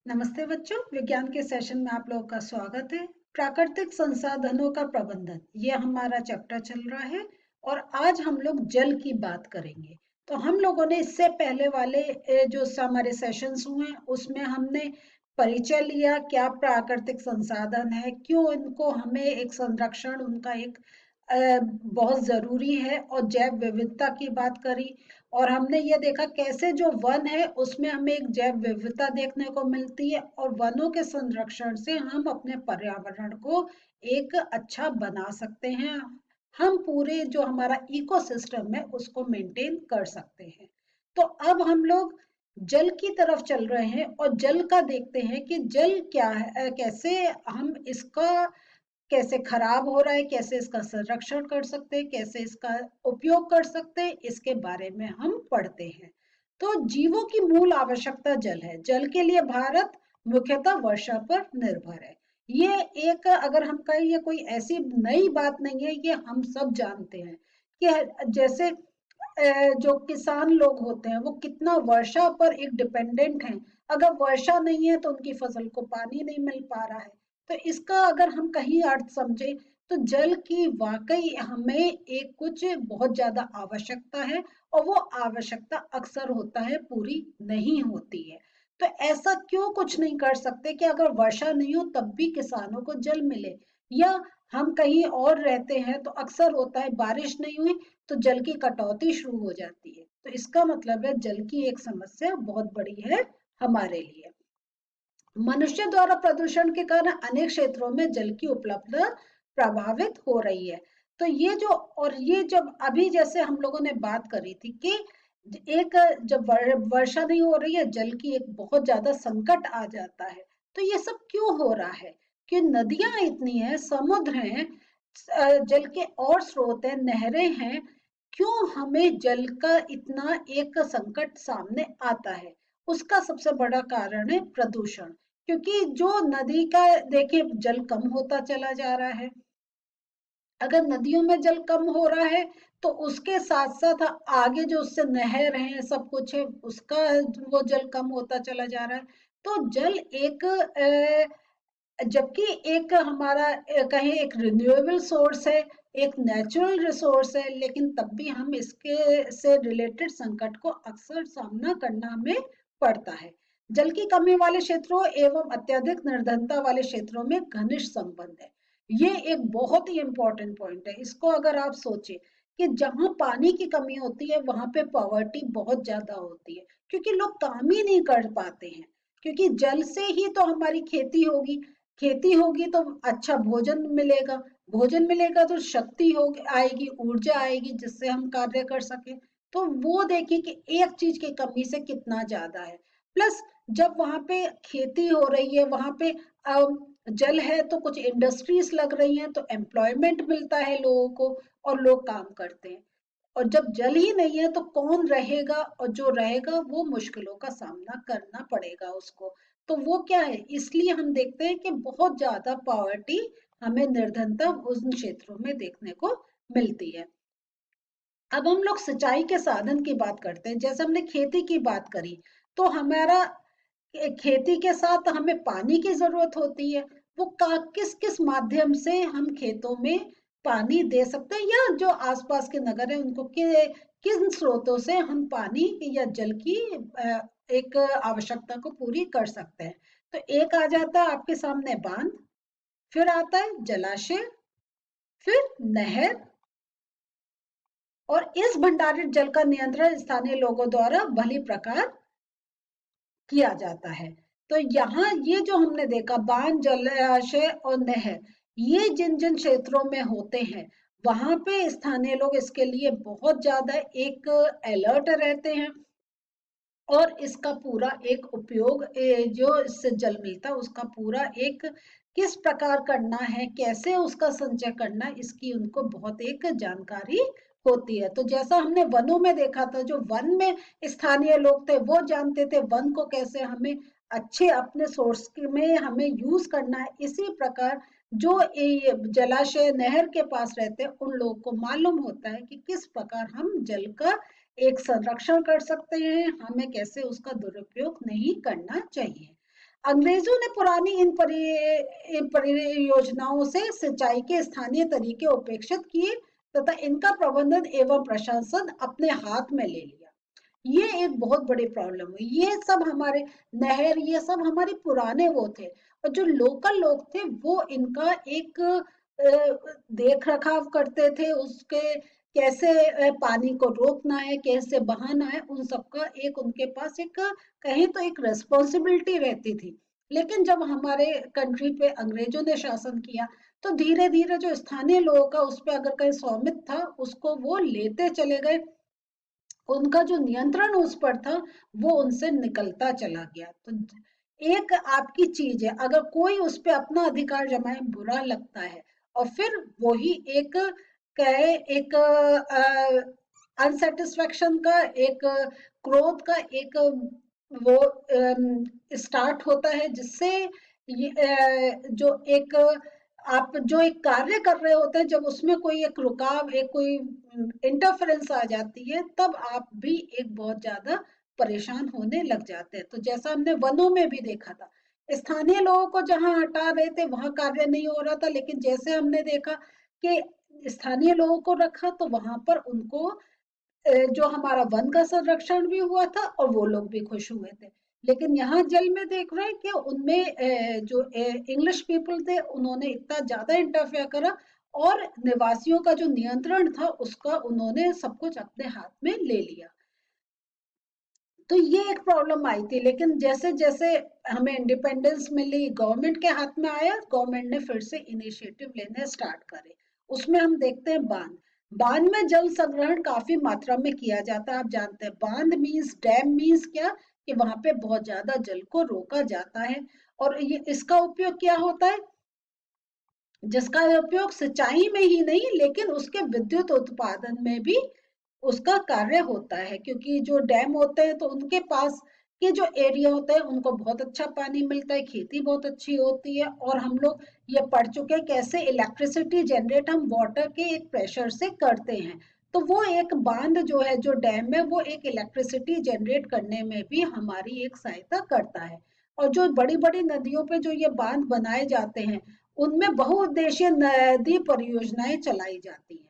नमस्ते बच्चों, विज्ञान के सेशन में आप लोगों का स्वागत है। प्राकृतिक संसाधनों का प्रबंधन, ये हमारा चैप्टर चल रहा है और आज हम लोग जल की बात करेंगे। तो हम लोगों ने इससे पहले वाले जो हमारे सेशंस हुए उसमें हमने परिचय लिया, क्या प्राकृतिक संसाधन है, क्यों इनको हमें एक संरक्षण उनका एक बहुत जरूरी है, और जैव विविधता की बात करी। और हमने ये देखा कैसे जो वन है उसमें हमें एक जैव विविधता देखने को मिलती है, और वनों के संरक्षण से हम अपने पर्यावरण को एक अच्छा बना सकते हैं। हम पूरे जो हमारा इकोसिस्टम है उसको मेंटेन कर सकते हैं। तो अब हम लोग जल की तरफ चल रहे हैं और जल का देखते हैं कि जल क्या है, कैसे हम इसका कैसे खराब हो रहा है, कैसे इसका संरक्षण कर सकते हैं, कैसे इसका उपयोग कर सकते हैं, इसके बारे में हम पढ़ते हैं। तो जीवों की मूल आवश्यकता जल है। जल के लिए भारत मुख्यतः वर्षा पर निर्भर है। ये एक, अगर हम कहें, ये कोई ऐसी नई बात नहीं है, ये हम सब जानते हैं कि जैसे जो किसान लोग होते हैं वो कितना वर्षा पर एक डिपेंडेंट हैं। अगर वर्षा नहीं है तो उनकी फसल को पानी नहीं मिल पा रहा है। तो इसका अगर हम कहीं अर्थ समझे तो जल की वाकई हमें एक कुछ बहुत ज्यादा आवश्यकता है, और वो आवश्यकता अक्सर होता है पूरी नहीं होती है। तो ऐसा क्यों कुछ नहीं कर सकते कि अगर वर्षा नहीं हो तब भी किसानों को जल मिले, या हम कहीं और रहते हैं तो अक्सर होता है बारिश नहीं हुई तो जल की कटौती शुरू हो जाती है। तो इसका मतलब है जल की एक समस्या बहुत बड़ी है हमारे लिए। मनुष्य द्वारा प्रदूषण के कारण अनेक क्षेत्रों में जल की उपलब्धता प्रभावित हो रही है। तो ये जो, और ये जब अभी जैसे हम लोगों ने बात करी थी कि एक, जब वर्षा नहीं हो रही है जल की एक बहुत ज्यादा संकट आ जाता है। तो ये सब क्यों हो रहा है? कि नदियां इतनी हैं, समुद्र हैं, जल के और स्रोत हैं, नहरें हैं, क्यों हमें जल का इतना एक संकट सामने आता है? उसका सबसे बड़ा कारण है प्रदूषण। क्योंकि जो नदी का, देखिए, जल कम होता चला जा रहा है। अगर नदियों में जल कम हो रहा है तो उसके साथ साथ आगे जो उससे नहर है, सब कुछ है, उसका वो जल कम होता चला जा रहा है। तो जल एक जबकि एक हमारा कहें एक रिन्यूएबल सोर्स है, एक नेचुरल रिसोर्स है, लेकिन तब भी हम इसके से रिलेटेड संकट को अक्सर सामना करना हमें पड़ता है। जल की कमी वाले क्षेत्रों एवं अत्यधिक निर्धनता वाले क्षेत्रों में घनिष्ठ संबंध है। ये एक बहुत ही इंपॉर्टेंट पॉइंट है। इसको अगर आप सोचें कि जहां पानी की कमी होती है वहां पे पॉवर्टी बहुत ज्यादा होती है, क्योंकि लोग काम ही नहीं कर पाते हैं। क्योंकि जल से ही तो हमारी खेती होगी, खेती होगी तो अच्छा भोजन मिलेगा, भोजन मिलेगा तो शक्ति होगी, आएगी, ऊर्जा आएगी जिससे हम कार्य कर सके। तो वो देखिए कि एक चीज की कमी से कितना ज्यादा है। प्लस जब वहां पे खेती हो रही है, वहां पे जल है तो कुछ इंडस्ट्रीज लग रही हैं, तो एम्प्लॉयमेंट मिलता है लोगों को और लोग काम करते हैं। और जब जल ही नहीं है तो कौन रहेगा, और जो रहेगा वो मुश्किलों का सामना करना पड़ेगा उसको। तो वो क्या है, इसलिए हम देखते हैं कि बहुत ज्यादा पॉवर्टी, हमें निर्धनता उन क्षेत्रों में देखने को मिलती है। अब हम लोग सिंचाई के साधन की बात करते हैं। जैसे हमने खेती की बात करी, तो हमारा खेती के साथ हमें पानी की जरूरत होती है। वो किस किस माध्यम से हम खेतों में पानी दे सकते हैं, या जो आसपास के नगर है उनको किन स्रोतों से हम पानी या जल की एक आवश्यकता को पूरी कर सकते हैं। तो एक आ जाता है आपके सामने बांध, फिर आता है जलाशय, फिर नहर, और इस भंडारित जल का नियंत्रण स्थानीय लोगों द्वारा भली प्रकार किया जाता है। तो यहाँ ये जो हमने देखा, बांध, जलाशय और नहर, ये जिन जिन क्षेत्रों में होते हैं वहां पे स्थानीय लोग इसके लिए बहुत ज्यादा एक अलर्ट रहते हैं, और इसका पूरा एक उपयोग, जो इससे जल मिलता है उसका पूरा एक किस प्रकार करना है, कैसे उसका संचय करना है, इसकी उनको बहुत एक जानकारी होती है। तो जैसा हमने वनों में देखा था, जो वन में स्थानीय लोग थे वो जानते थे वन को कैसे हमें अच्छे अपने सोर्स में हमें यूज करना है। इसी प्रकार जो जलाशय नहर के पास रहते हैं उन लोगों को मालूम होता है कि किस प्रकार हम जल का एक संरक्षण कर सकते हैं, हमें कैसे उसका दुरुपयोग नहीं करना चाहिए। अंग्रेजों ने पुरानी इन परियोजनाओं से सिंचाई के स्थानीय तरीके उपेक्षित किए तथा इनका प्रबंधन एवं प्रशासन अपने हाथ में ले लिया। ये एक बहुत बड़ी प्रॉब्लम हुई। ये सब हमारे नहर, ये सब हमारे पुराने वो थे, और जो लोकल लोग थे वो इनका एक देख रखाव करते थे, उसके कैसे पानी को रोकना है, कैसे बहाना है, उन सबका एक उनके पास एक कहें तो एक रेस्पॉन्सिबिलिटी रहती थी। लेकिन जब हमारे कंट्री पे अंग्रेजों ने शासन किया तो धीरे धीरे जो स्थानीय लोगों का उस पर अगर कहीं स्वामित्व था उसको वो लेते चले गए, उनका जो नियंत्रण उस पर था वो उनसे निकलता चला गया। तो एक आपकी चीज है, अगर कोई उस पर अपना अधिकार जमाए बुरा लगता है, और फिर वही एक कहे एक अनसेटिस्फेक्शन का, एक क्रोध का एक वो स्टार्ट होता है, जिससे जो एक आप जो एक कार्य कर रहे होते हैं, जब उसमें कोई एक रुकाव, एक कोई इंटरफेरेंस आ जाती है, तब आप भी एक बहुत ज्यादा परेशान होने लग जाते हैं। तो जैसा हमने वनों में भी देखा था, स्थानीय लोगों को जहां हटा रहे थे वहां कार्य नहीं हो रहा था, लेकिन जैसे हमने देखा कि स्थानीय लोगों को रखा तो वहां पर उनको जो हमारा वन का संरक्षण भी हुआ था और वो लोग भी खुश हुए थे। लेकिन यहाँ जल में देख रहे हैं कि उनमें जो इंग्लिश पीपल थे उन्होंने इतना ज्यादा इंटरफेयर करा, और निवासियों का जो नियंत्रण था उसका उन्होंने सब कुछ अपने हाथ में ले लिया। तो ये एक प्रॉब्लम आई थी, लेकिन जैसे जैसे हमें इंडिपेंडेंस मिली, गवर्नमेंट के हाथ में आया, गवर्नमेंट ने फिर से इनिशिएटिव लेने स्टार्ट करे। उसमें हम देखते हैं बांध। बांध में जल संग्रहण काफी मात्रा में किया जाता है। आप जानते हैं बांध मीन्स, डैम मीन्स क्या, कि वहां पे बहुत ज्यादा जल को रोका जाता है। और ये इसका उपयोग क्या होता है, जिसका उपयोग सिंचाई में ही नहीं लेकिन उसके विद्युत उत्पादन में भी उसका कार्य होता है, क्योंकि जो डैम होते हैं तो उनके पास के जो एरिया होते हैं उनको बहुत अच्छा पानी मिलता है, खेती बहुत अच्छी होती है। और हम लोग ये पढ़ चुके हैं कैसे इलेक्ट्रिसिटी जनरेट हम वाटर के एक प्रेशर से करते हैं। तो वो एक बांध जो है, जो डैम है, वो एक इलेक्ट्रिसिटी जनरेट करने में भी हमारी एक सहायता करता है। और जो बड़ी बड़ी नदियों पे जो ये बांध बनाए जाते हैं उनमें बहुउद्देशीय नदी परियोजनाएं चलाई जाती हैं।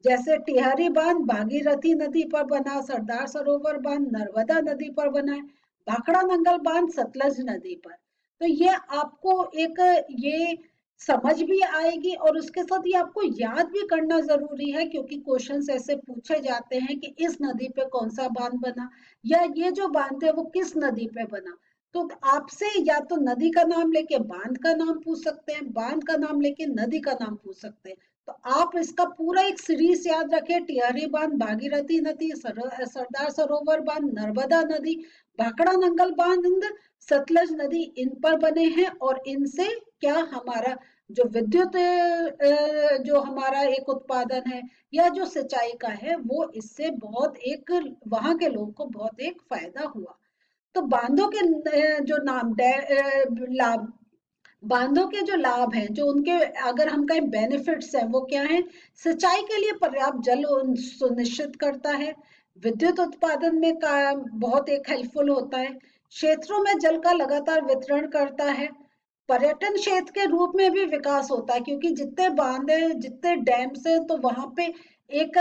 जैसे टिहरी बांध भागीरथी नदी पर बना, सरदार सरोवर बांध नर्मदा नदी पर बना है, भाखड़ा नंगल बांध सतलज नदी पर। तो ये आपको एक ये समझ भी आएगी, और उसके साथ ये आपको याद भी करना जरूरी है, क्योंकि क्वेश्चंस ऐसे पूछे जाते हैं कि इस नदी पे कौन सा बांध बना, या ये जो बांध है वो किस नदी पे बना। तो आपसे या तो नदी का नाम लेके बांध का नाम पूछ सकते हैं, बांध का नाम लेके नदी का नाम पूछ सकते हैं। तो आप इसका पूरा एक सीरीज याद रखें, टिहरी बांध, भागीरथी नदी, सरदार सरोवर बांध, नर्मदा नदी, भाखड़ा नंगल बांध, सतलज नदी, इन पर बने हैं। और इनसे क्या हमारा जो विद्युत जो हमारा एक उत्पादन है या जो सिंचाई का है, वो इससे बहुत एक वहां के लोग को बहुत एक फायदा हुआ। तो बांधों के जो लाभ, बांधों के जो लाभ हैं, जो उनके अगर हम कहें बेनिफिट्स हैं, वो क्या है, सिंचाई के लिए पर्याप्त जल सुनिश्चित करता है, विद्युत उत्पादन में का बहुत एक हेल्पफुल होता है, क्षेत्रों में जल का लगातार वितरण करता है, पर्यटन क्षेत्र के रूप में भी विकास होता है, क्योंकि जितने बांध है, जितने डैम से, तो वहां पे एक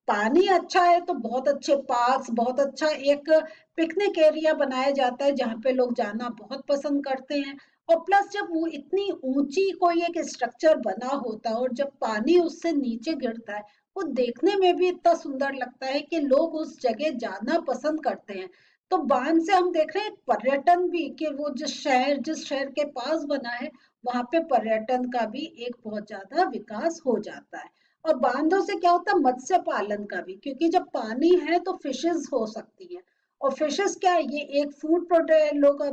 पानी अच्छा है तो बहुत अच्छे पार्क्स, बहुत अच्छा एक पिकनिक एरिया बनाया जाता है जहाँ पे लोग जाना बहुत पसंद करते हैं। और प्लस जब वो इतनी ऊंची कोई एक स्ट्रक्चर बना होता है और जब पानी उससे नीचे गिरता है, वो देखने में भी इतना सुंदर लगता है कि लोग उस जगह जाना पसंद करते हैं। तो बांध से हम देख रहे हैं पर्यटन भी, कि वो जिस शहर के पास बना है वहां पे पर्यटन का भी एक बहुत ज्यादा विकास हो जाता है। और बांधों से क्या होता है, मत्स्य पालन का भी, क्योंकि जब पानी है तो फिशेस हो सकती है। और फिशेस क्या है, ये एक फूड प्रोडक्ट लोग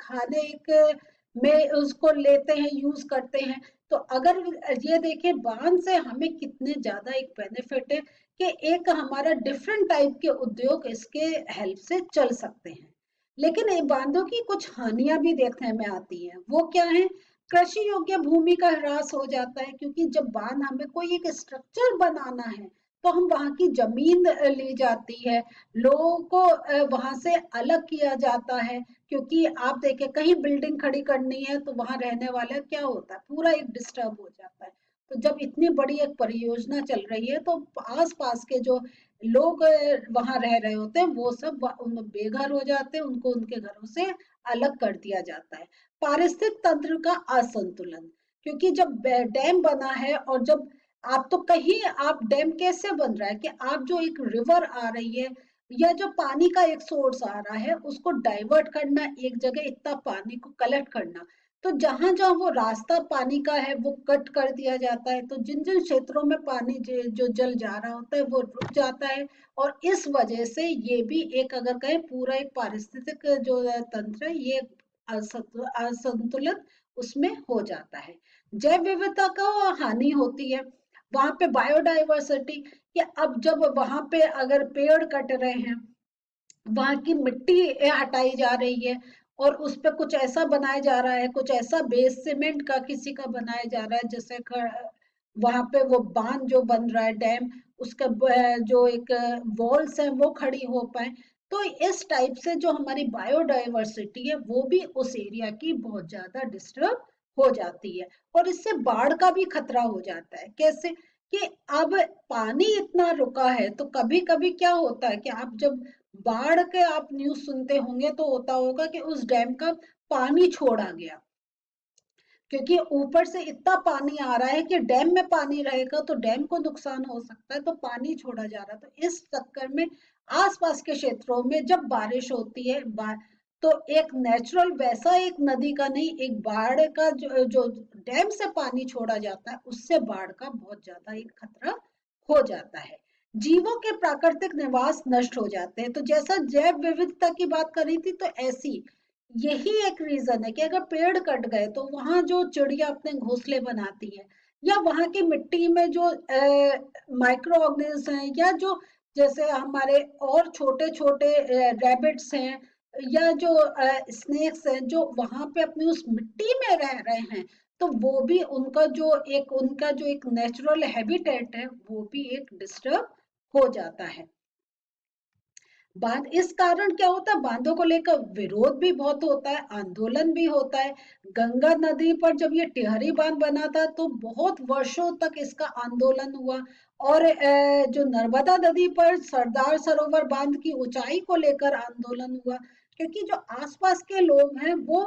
खाने एक में उसको लेते हैं, यूज करते हैं। तो अगर ये देखें बांध से हमें कितने ज्यादा एक बेनिफिट है, कि एक हमारा डिफरेंट टाइप के उद्योग इसके हेल्प से चल सकते हैं। लेकिन ये बांधों की कुछ हानियां भी देखने में आती हैं। वो क्या है, कृषि योग्य भूमि का ह्रास हो जाता है, क्योंकि जब बांध हमें कोई एक स्ट्रक्चर बनाना है तो हम वहाँ की जमीन ली जाती है, लोगों को वहाँ से अलग किया जाता है, क्योंकि आप देखें कहीं बिल्डिंग खड़ी करनी है तो वहाँ रहने वाले क्या होता है, पूरा एक डिस्टर्ब हो जाता है। तो जब इतनी बड़ी एक परियोजना चल रही है तो आस पास के जो लोग वहाँ रह रहे होते हैं वो सब उन बेघर हो जाते हैं, उनको उनके घरों से अलग कर दिया जाता है। पारिस्थितिक तंत्र का असंतुलन, क्योंकि जब डैम बना है और जब आप तो कहीं आप डैम कैसे बन रहा है कि आप जो एक रिवर आ रही है या जो पानी का एक सोर्स आ रहा है उसको डाइवर्ट करना, एक जगह इतना पानी को कलेक्ट करना, तो जहां जहां वो रास्ता पानी का है वो कट कर दिया जाता है, तो जिन जिन क्षेत्रों में पानी जो जल जा रहा होता है वो रुक जाता है। और इस वजह से ये भी एक, अगर कहें, पूरा एक पारिस्थितिक जो तंत्र है ये असंतुलन उसमें हो जाता है। जैव विविधता का हानि होती है, वहां पे बायोडाइवर्सिटी, कि अब जब वहां पे अगर पेड़ कट रहे हैं, वहां की मिट्टी हटाई जा रही है और उस पे कुछ ऐसा बनाया जा रहा है, कुछ ऐसा बेस सीमेंट का किसी का बनाया जा रहा है जैसे वहां पे वो बांध जो बन रहा है, डैम, उसका जो एक वॉल्स है वो खड़ी हो पाए, तो इस टाइप से जो हमारी बायोडाइवर्सिटी है वो भी उस एरिया की बहुत ज्यादा डिस्टर्ब हो जाती है। और इससे बाढ़ का भी खतरा हो जाता है। कैसे? कि अब पानी इतना रुका है तो कभी कभी क्या होता है कि आप जब बाढ़ के आप न्यूज सुनते होंगे तो होता होगा कि उस डैम का पानी छोड़ा गया, क्योंकि ऊपर से इतना पानी आ रहा है कि डैम में पानी रहेगा तो डैम को नुकसान हो सकता है, तो पानी छोड़ा जा रहा है। तो इस चक्कर में आसपास के क्षेत्रों में जब बारिश होती है, तो एक नेचुरल वैसा एक नदी का नहीं, एक बाढ़ का जो डैम से पानी छोड़ा जाता है उससे बाढ़ का बहुत ज्यादा एक खतरा हो जाता है। जीवों के प्राकृतिक निवास नष्ट हो जाते हैं। तो जैसा जैव विविधता की बात करी थी, तो ऐसी यही एक रीजन है कि अगर पेड़ कट गए तो वहां जो चिड़िया अपने घोंसले बनाती है, या वहां की मिट्टी में जो माइक्रो ऑर्गेनिज्म हैं, या जो जैसे हमारे और छोटे छोटे रैबिट्स हैं, या जो स्नेक्स हैं जो वहां पे अपनी उस मिट्टी में रह रहे हैं, तो वो भी उनका जो एक नेचुरल हैबिटेट है वो भी एक डिस्टर्ब हो जाता है। बांध, इस कारण क्या होता है, बांधों को लेकर विरोध भी बहुत होता है, आंदोलन भी होता है। गंगा नदी पर जब ये टिहरी बांध बना था तो बहुत वर्षों तक इसका आंदोलन हुआ। और जो नर्मदा नदी पर सरदार सरोवर बांध की ऊंचाई को लेकर आंदोलन हुआ, क्योंकि जो आसपास के लोग हैं वो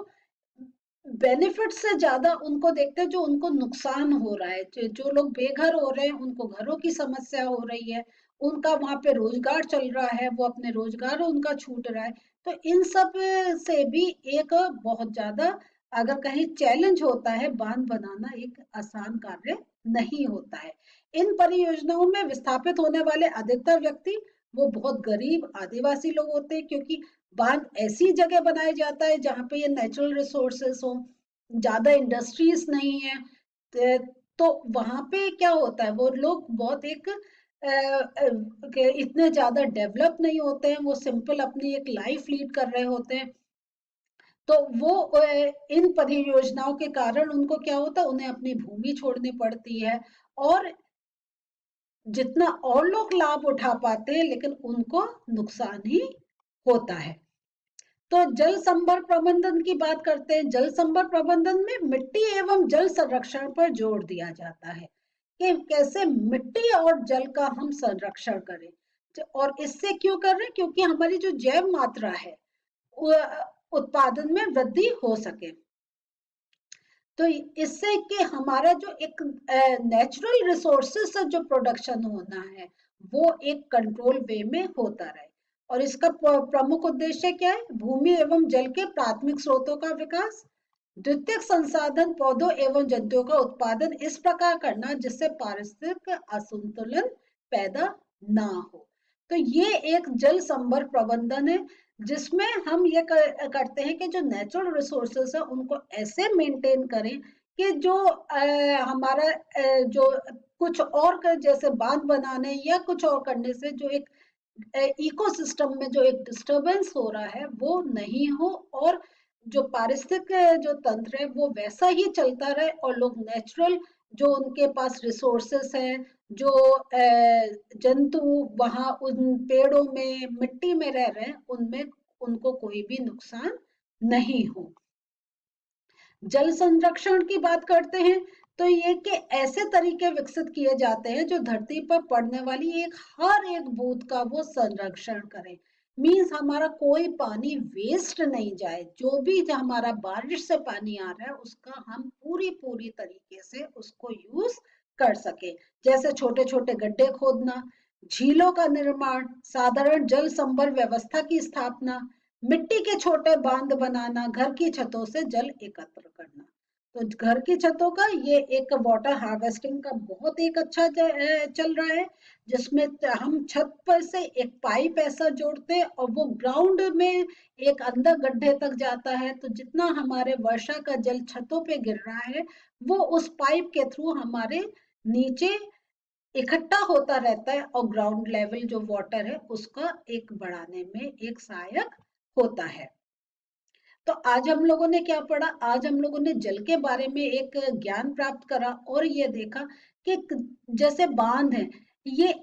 बेनिफिट से ज्यादा उनको देखते हैं जो उनको नुकसान हो रहा है। जो लोग बेघर हो रहे हैं उनको घरों की समस्या हो रही है, उनका वहां पे रोजगार चल रहा है, वो अपने रोजगार उनका छूट रहा है। तो इन सब से भी एक बहुत ज्यादा, अगर कहीं चैलेंज होता है, बांध बनाना एक आसान कार्य नहीं होता है। इन परियोजनाओं में विस्थापित होने वाले अधिकतर व्यक्ति वो बहुत गरीब आदिवासी लोग होते हैं, क्योंकि बांध ऐसी जगह बनाया जाता है जहाँ पे ये नेचुरल रिसोर्सेस हो, ज्यादा इंडस्ट्रीज नहीं है। तो वहां पे क्या होता है, वो लोग बहुत एक इतने ज्यादा डेवलप नहीं होते हैं, वो सिंपल अपनी एक लाइफ लीड कर रहे होते हैं। तो वो इन परियोजनाओं के कारण उनको क्या होता है, उन्हें अपनी भूमि छोड़नी पड़ती है। और जितना और लोग लाभ उठा पाते हैं लेकिन उनको नुकसान ही होता है। तो जल संभर प्रबंधन की बात करते हैं। जल संभर प्रबंधन में मिट्टी एवं जल संरक्षण पर जोर दिया जाता है कि कैसे मिट्टी और जल का हम संरक्षण करें। और इससे क्यों कर रहे हैं? क्योंकि हमारी जो जैव मात्रा है उत्पादन में वृद्धि हो सके। तो इससे कि हमारा जो एक नेचुरल रिसोर्सेस से जो प्रोडक्शन होना है वो एक कंट्रोल वे में होता रहे। और इसका प्रमुख उद्देश्य क्या है? भूमि एवं जल के प्राथमिक स्रोतों का विकास, द्वितीयक संसाधन पौधों एवं जंतुओं का उत्पादन इस प्रकार करना जिससे पारिस्थितिक असंतुलन पैदा ना हो। तो ये एक जल संभर प्रबंधन है जिसमें हम ये करते हैं कि जो नेचुरल रिसोर्सेस है उनको ऐसे मेंटेन करें कि जो हमारा जो कुछ और जैसे बांध बनाने या कुछ और करने से जो एक इकोसिस्टम में जो एक डिस्टरबेंस हो रहा है वो नहीं हो, और जो पारिस्थितिक जो तंत्र है वो वैसा ही चलता रहे और लोग नेचुरल जो उनके पास रिसोर्सेस हैं, जो जंतु वहां उन पेड़ों में मिट्टी में रह रहे हैं, उनमें उनको कोई भी नुकसान नहीं हो। जल संरक्षण की बात करते हैं तो ये कि ऐसे तरीके विकसित किए जाते हैं जो धरती पर पड़ने वाली हर एक बूंद का वो संरक्षण करें। मीन्स हमारा कोई पानी वेस्ट नहीं जाए, जो भी हमारा बारिश से पानी आ रहा है उसका हम पूरी पूरी तरीके से उसको यूज कर सके। जैसे छोटे छोटे गड्ढे खोदना, झीलों का निर्माण, साधारण जल संभर व्यवस्था की स्थापना, मिट्टी के छोटे बांध बनाना, घर की छतों से जल एकत्र करना। तो घर की छतों का ये एक वाटर हार्वेस्टिंग का बहुत एक अच्छा चल रहा है, जिसमें हम छत पर से एक पाइप ऐसा जोड़ते हैं और वो ग्राउंड में एक अंदर गड्ढे तक जाता है, तो जितना हमारे वर्षा का जल छतों पे गिर रहा है वो उस पाइप के थ्रू हमारे नीचे इकट्ठा होता रहता है और ग्राउंड लेवल जो वाटर है उसका एक बढ़ाने में एक सहायक होता है। तो आज हम लोगों ने क्या पढ़ा? आज हम लोगों ने जल के बारे में एक ज्ञान प्राप्त करा और ये देखा कि जैसे बांध है, ये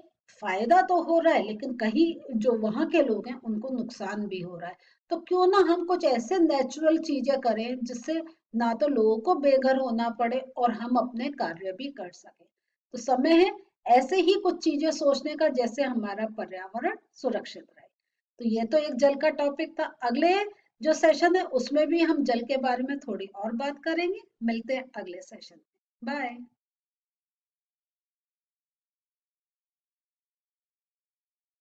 फायदा तो हो रहा है लेकिन कहीं जो वहां के लोग हैं उनको नुकसान भी हो रहा है। तो क्यों ना हम कुछ ऐसे नेचुरल चीजें करें जिससे ना तो लोगों को बेघर होना पड़े और हम अपने कार्य भी कर सकें। तो समय है ऐसे ही कुछ चीजें सोचने का जैसे हमारा पर्यावरण सुरक्षित रहे। तो ये तो एक जल का टॉपिक था। अगले जो सेशन है उसमें भी हम जल के बारे में थोड़ी और बात करेंगे। मिलते हैं अगले सेशन में। बाय।